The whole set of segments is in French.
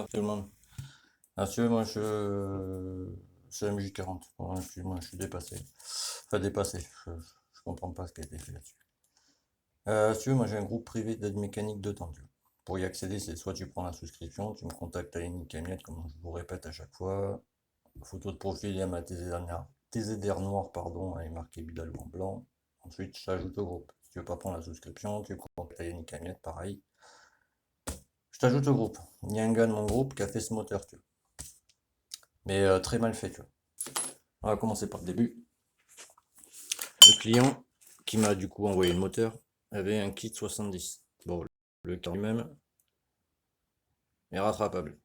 Tout le monde. Ah, si tu veux, moi, c'est MJ40. Moi, je suis dépassé. Enfin, dépassé. Je comprends pas ce qui a été fait là-dessus. Si tu veux, moi, j'ai un groupe privé d'aide mécanique de temps. Tu vois. Pour y accéder, c'est soit tu prends la souscription, tu me contactes à Yannick Camiette, comme je vous répète à chaque fois. Photo de profil, il y a ma TZR noire, pardon, elle est marquée Bidalou en blanc. Ensuite, je t'ajoute au groupe. Si tu veux pas prendre la souscription, tu contactes à Yannick Camiette, pareil. Je t'ajoute au groupe. Il y a un gars de mon groupe qui a fait ce moteur, tu vois. Mais très mal fait, tu vois. On va commencer par le début. Le client qui m'a du coup envoyé le moteur avait un kit 70. Bon, le kit lui-même est rattrapable.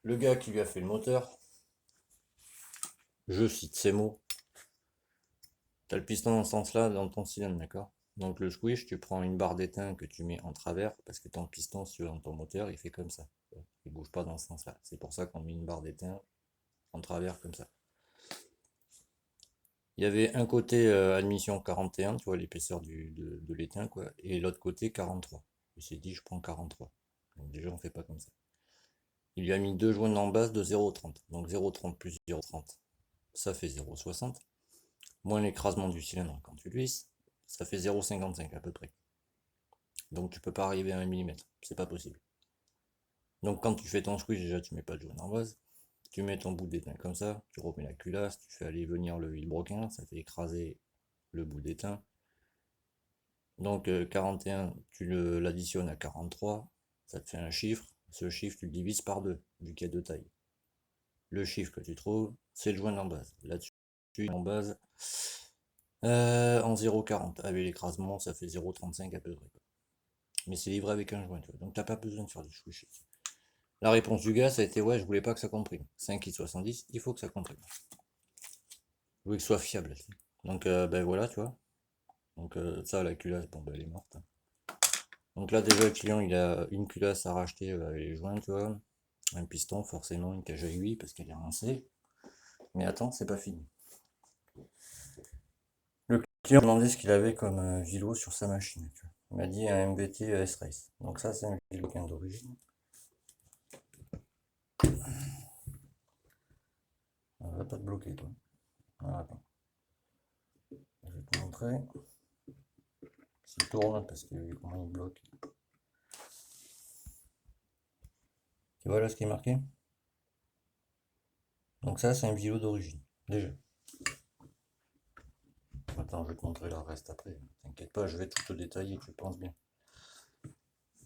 Le gars qui lui a fait le moteur, je cite ces mots, t'as le piston dans ce sens-là dans ton cylindre, d'accord? Donc le squish, tu prends une barre d'étain que tu mets en travers, parce que ton piston, si tu veux, dans ton moteur, il fait comme ça. Il bouge pas dans ce sens-là. C'est pour ça qu'on met une barre d'étain en travers comme ça. Il y avait un côté admission 41, tu vois, l'épaisseur de l'étain, quoi, et l'autre côté 43. Il s'est dit, je prends 43. Donc déjà, on fait pas comme ça. Il lui a mis deux joints en base de 0,30. Donc 0,30 plus 0,30, ça fait 0,60. Moins l'écrasement du cylindre quand tu le visses, ça fait 0,55 à peu près. Donc tu peux pas arriver à 1 mm, c'est pas possible. Donc quand tu fais ton squeeze, déjà tu mets pas de joint en base. Tu mets ton bout d'étain comme ça, tu remets la culasse, tu fais aller venir le vilebrequin, ça fait écraser le bout d'étain. Donc 41, tu l'additionnes à 43, ça te fait un chiffre. Ce chiffre, tu le divises par 2, vu qu'il y a deux tailles. Le chiffre que tu trouves, c'est le joint en base. Là-dessus, en base, en 0,40. Avec l'écrasement, ça fait 0,35 à peu près. Mais c'est livré avec un joint, tu vois. Donc t'as pas besoin de faire du switch. La réponse du gars, ça a été ouais, je voulais pas que ça comprime. 5 kg 70, il faut que ça comprime. Je voulais que ce soit fiable. Donc ben voilà, tu vois. Donc ça, la culasse, bon ben elle est morte. Donc là déjà le client il a une culasse à racheter avec les joints, tu vois. Un piston, forcément, une cage à aiguille parce qu'elle est rincée. Mais attends, c'est pas fini. Le client m'a demandé ce qu'il avait comme vilo sur sa machine. Tu vois. Il m'a dit un MBT S-Race. Donc ça c'est un vilo d'origine. On va pas te bloquer toi. Voilà, attends. Je vais te montrer. S'il tourne parce que vu comment il bloque. Tu vois là ce qui est marqué? Donc ça c'est un vilo d'origine. Déjà. Attends, je vais te montrer le reste après. T'inquiète pas, je vais tout te détailler, tu penses bien.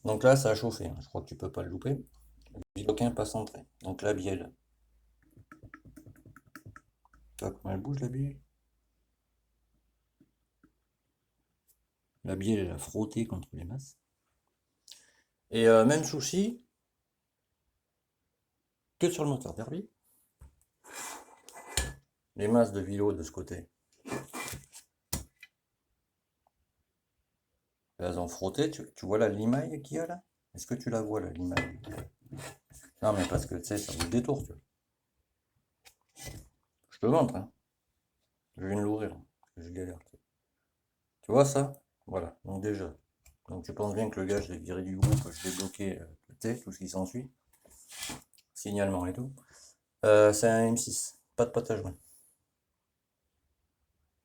Donc là ça a chauffé, hein. Je crois que tu peux pas le louper. Le vilebrequin pas centré. Donc la bielle. Tu vois comment elle bouge la bielle? La bielle elle a frotté contre les masses. Et même souci que sur le moteur Derby. Les masses de vilo de ce côté, elles ont frotté. Tu vois la limaille qu'il y a là? Est-ce que tu la vois la limaille? Non mais parce que tu sais, ça vous détourne. Tu vois. Je te montre, hein. Je viens de l'ouvrir, je galère. Tu vois ça? Voilà, donc déjà. Donc tu penses bien que le gars, je l'ai viré du groupe, je l'ai bloqué, tout ce qui s'ensuit. Signalement et tout. C'est un M6, pas de potage.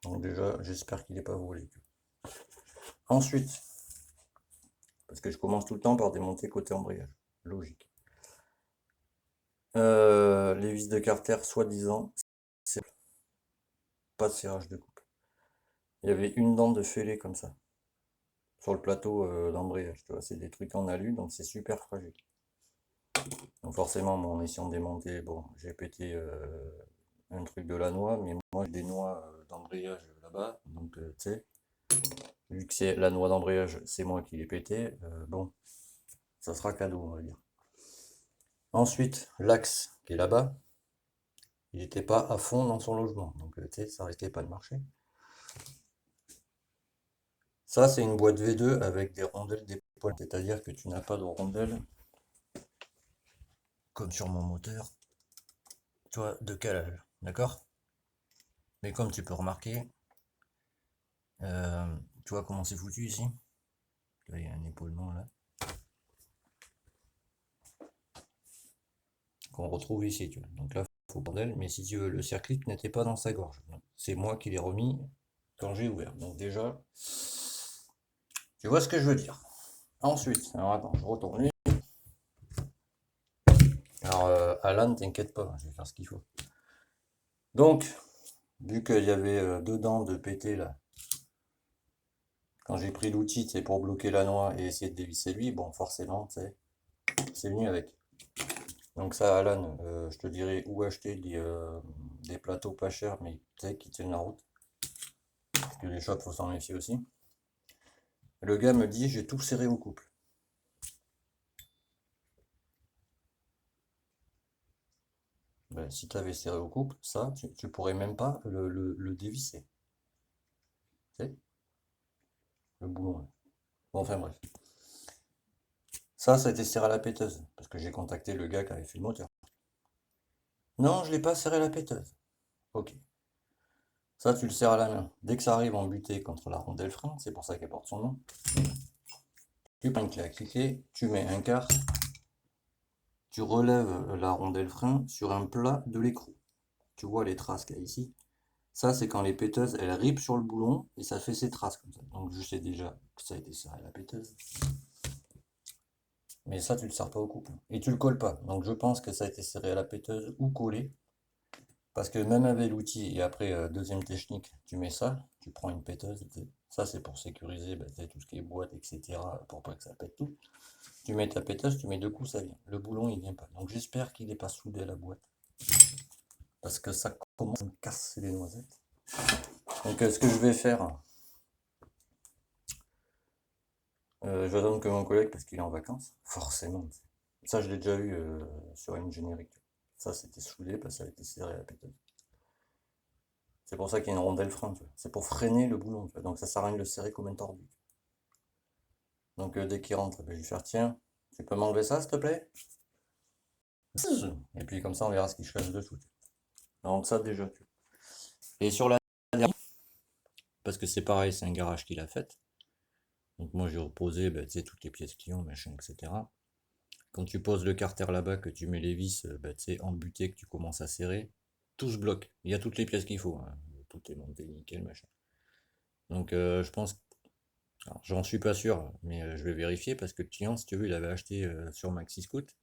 Donc déjà, j'espère qu'il n'est pas volé. Ensuite, parce que je commence tout le temps par démonter côté embrayage. Logique. Les vis de carter, soi-disant, c'est pas de serrage de couple. Il y avait une dent de fêlé comme ça, sur le plateau d'embrayage. Tu vois, c'est des trucs en alu, donc c'est super fragile. Donc forcément, en essayant de démonter, bon, j'ai pété un truc de la noix, mais moi j'ai des noix d'embrayage là-bas, donc tu sais, vu que c'est la noix d'embrayage, c'est moi qui l'ai pété, bon, ça sera cadeau, on va dire. Ensuite, l'axe qui est là-bas, il n'était pas à fond dans son logement, donc tu sais, ça risquait pas de marcher. Ça, c'est une boîte V2 avec des rondelles d'épaule, c'est-à-dire que tu n'as pas de rondelles comme sur mon moteur, tu vois, de calage, d'accord? Mais comme tu peux remarquer, tu vois comment c'est foutu ici? Là, il y a un épaulement là. qu'on retrouve ici, tu vois. Donc là, faut bordel, mais si tu veux, le circuit n'était pas dans sa gorge. C'est moi qui l'ai remis quand j'ai ouvert. Donc déjà, tu vois ce que je veux dire. Ensuite, alors attends, je retourne lui. Alors Alan, t'inquiète pas, je vais faire ce qu'il faut. Donc, vu qu'il y avait deux dents de pété là, quand j'ai pris l'outil, c'est pour bloquer la noix et essayer de dévisser lui, bon forcément, c'est venu avec. Donc ça, Alan, je te dirais où acheter des plateaux pas chers, mais qui tiennent la route. Parce que les shops, faut s'en méfier aussi. Le gars me dit, j'ai tout serré au couple. Ben, si tu avais serré au couple, ça, tu pourrais même pas le dévisser. Tu sais, le boulon. Là. Bon, enfin bref. Ça a été serré à la péteuse. Parce que j'ai contacté le gars qui avait fait le moteur. Non, je l'ai pas serré à la péteuse. Ok. Ça, tu le serres à la main. Dès que ça arrive en butée contre la rondelle frein, c'est pour ça qu'elle porte son nom. Tu prends une clé à cliquer, tu mets un quart, tu relèves la rondelle frein sur un plat de l'écrou. Tu vois les traces qu'il y a ici. Ça, c'est quand les péteuses, elles ripent sur le boulon et ça fait ces traces comme ça. Donc je sais déjà que ça a été serré à la péteuse. Mais ça, tu le serres pas au couple. Et tu le colles pas. Donc je pense que ça a été serré à la péteuse ou collé. Parce que même avec l'outil, et après, deuxième technique, tu mets ça, tu prends une péteuse. Ça, c'est pour sécuriser tout ce qui est boîte, etc. Pour pas que ça pète tout. Tu mets ta péteuse, tu mets deux coups, ça vient. Le boulon, il vient pas. Donc j'espère qu'il n'est pas soudé à la boîte. Parce que ça commence à me casser les noisettes. Donc ce que je vais faire, je donne que mon collègue parce qu'il est en vacances. Forcément. Ça, je l'ai déjà eu sur une générique. Ça, c'était soudé parce que ça a été serré à la péteuse. C'est pour ça qu'il y a une rondelle frein. C'est pour freiner le boulon. Donc ça sert à rien de le serrer comme un tordu. Donc dès qu'il rentre, je vais lui faire tiens, tu peux m'enlever ça s'il te plaît? Et puis comme ça on verra ce qui se cache dessous. Donc ça déjà. Et sur la dernière, parce que c'est pareil, c'est un garage qui l'a fait. Donc moi j'ai reposé toutes les pièces qui ont, machin, etc. Quand tu poses le carter là-bas, que tu mets les vis embutées, que tu commences à serrer, tout se bloque. Il y a toutes les pièces qu'il faut. Hein. Tout est monté nickel, machin. Donc je pense. Alors, j'en suis pas sûr, mais je vais vérifier parce que le client, si tu veux, il avait acheté sur Maxi Scoot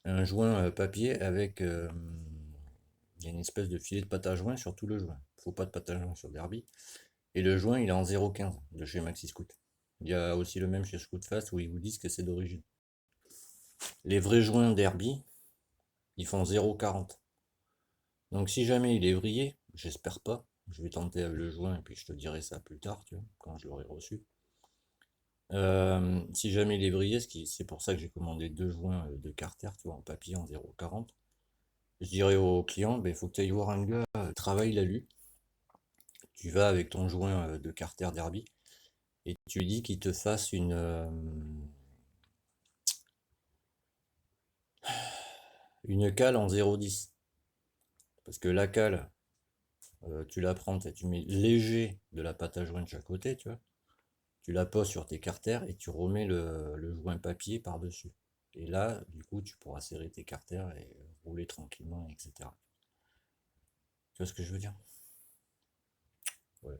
un joint papier avec il y a une espèce de filet de pâte à joint sur tout le joint. Faut pas de pâte à joint sur Derby. Et le joint, il est en 0,15 de chez Maxi Scoot. Il y a aussi le même chez Scootfast où ils vous disent que c'est d'origine. Les vrais joints Derby, ils font 0,40. Donc si jamais il est vrillé, j'espère pas, je vais tenter avec le joint et puis je te dirai ça plus tard, tu vois, quand je l'aurai reçu. Si jamais il est vrillé, c'est pour ça que j'ai commandé deux joints de Carter, tu vois, en papier en 0,40. Je dirais au client, il faut que tu ailles voir un gars, travail l'alu. Tu vas avec ton joint de Carter Derby et tu lui dis qu'il te fasse une cale en 0,10. Parce que la cale, tu la prends, tu mets léger de la pâte à joint de chaque côté, tu vois. Tu la poses sur tes carters et tu remets le joint papier par-dessus. Et là, du coup, tu pourras serrer tes carters et rouler tranquillement, etc. Tu vois ce que je veux dire? Ouais.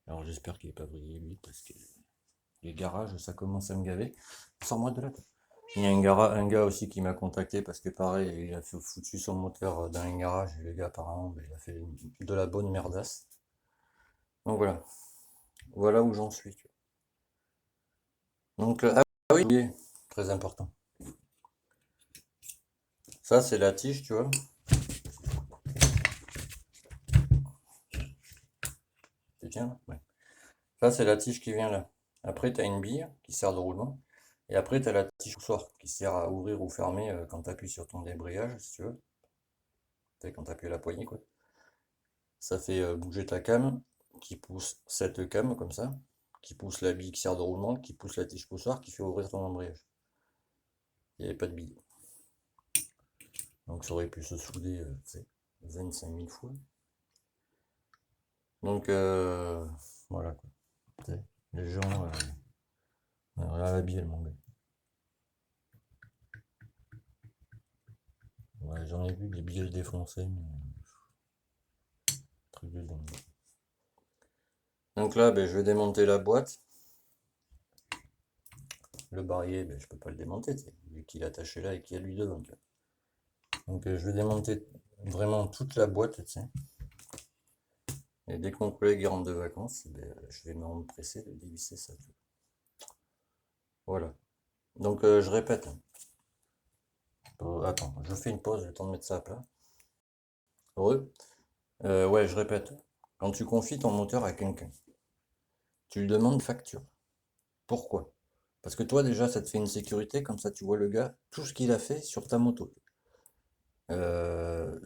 Alors j'espère qu'il n'est pas brillé lui, parce que les garages, ça commence à me gaver. Sors-moi de là. Il y a un gars aussi qui m'a contacté parce que pareil, il a foutu son moteur dans un garage et le gars apparemment il a fait de la bonne merdasse. Donc voilà, voilà où j'en suis. Donc ah oui, très important. Ça c'est la tige, tu vois. Tu tiens? Ouais. Ça c'est la tige qui vient là. Après tu as une bille qui sert de roulement. Et après tu as la tige poussoir qui sert à ouvrir ou fermer quand tu appuies sur ton débrayage, si tu veux. Quand tu appuies la poignée quoi. Ça fait bouger ta cam, qui pousse cette cam comme ça, qui pousse la bille qui sert de roulement, qui pousse la tige poussoir, qui fait ouvrir ton embrayage. Il n'y avait pas de bille. Donc ça aurait pu se souder 25 000 fois. Donc voilà quoi. Les gens, à la bille, mon gars. Ouais, j'en ai vu des billets défoncés, mais truc de dingue. Donc là, ben, je vais démonter la boîte. Le barillet, ben, je peux pas le démonter, vu qu'il est attaché là et qu'il y a lui dedans. Donc je vais démonter vraiment toute la boîte, tu sais. Et dès que mon collègue rentre de vacances, ben, je vais m'empresser de dévisser ça. Voilà. Donc je répète. Attends, je fais une pause, j'ai le temps de mettre ça à plat. Heureux? Ouais, je répète. Quand tu confies ton moteur à quelqu'un, tu lui demandes facture. Pourquoi? Parce que toi déjà, ça te fait une sécurité, comme ça tu vois le gars, tout ce qu'il a fait sur ta moto. Euh,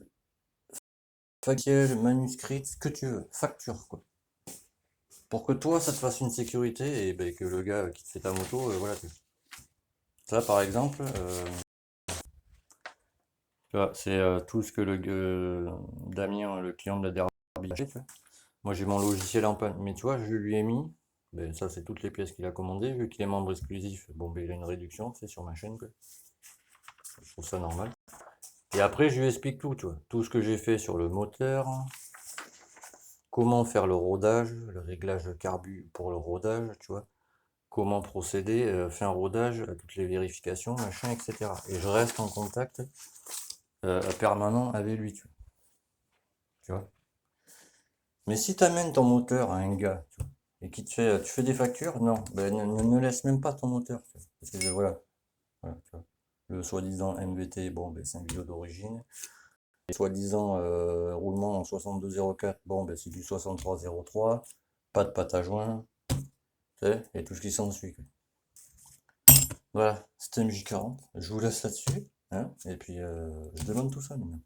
Factuel, manuscrit, ce que tu veux, facture quoi. Pour que toi ça te fasse une sécurité et ben, que le gars qui te fait ta moto, voilà. Ça par exemple, tu vois, c'est tout ce que Damien, le client de la Derby, a fait, tu vois. Moi j'ai mon logiciel en panne, mais tu vois, je lui ai mis, ben, ça c'est toutes les pièces qu'il a commandées, vu qu'il est membre exclusif, bon ben il a une réduction, tu sais, sur ma chaîne, quoi. Je trouve ça normal. Et après je lui explique tout, tu vois, tout ce que j'ai fait sur le moteur, comment faire le rodage, le réglage carbu pour le rodage, tu vois, comment procéder, faire un rodage, toutes les vérifications, machin, etc. Et je reste en contact permanent avec lui, tu vois. Mais si tu amènes ton moteur à un gars, tu vois, et qui te fait, tu fais des factures, non, ben, ne laisse même pas ton moteur, tu vois. Parce que voilà, tu vois. Le soi-disant MVT, bon, ben, c'est un vidéo d'origine. Et soi-disant roulement en 6204, bon, ben, c'est du 6303, pas de pâte à joint, tu sais, et tout ce qui s'ensuit, quoi. Voilà, c'était MJ40. Je vous laisse là-dessus, hein, et puis je demande tout ça maintenant.